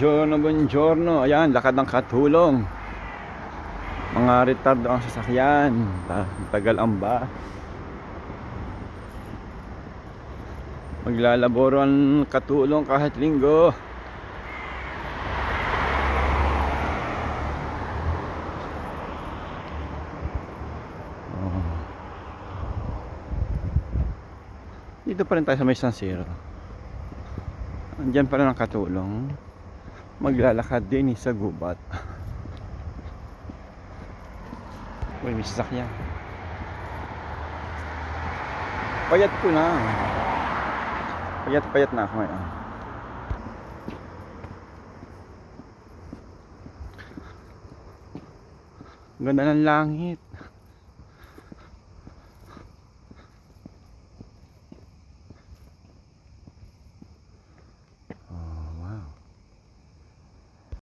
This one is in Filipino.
Buongiorno, buongiorno. Ayan, lakad ng katulong. Mga retardo ang sasakyan. Tagal ang ba. Maglalaboro ang katulong kahit linggo. Dito pa rin tayo sa may San Siro. Andiyan pa rin ang katulong. Maglalakad din sa gubat. Uy, may sasakyan. Payat ko na. Payat na ako ngayon. Ganda ng langit.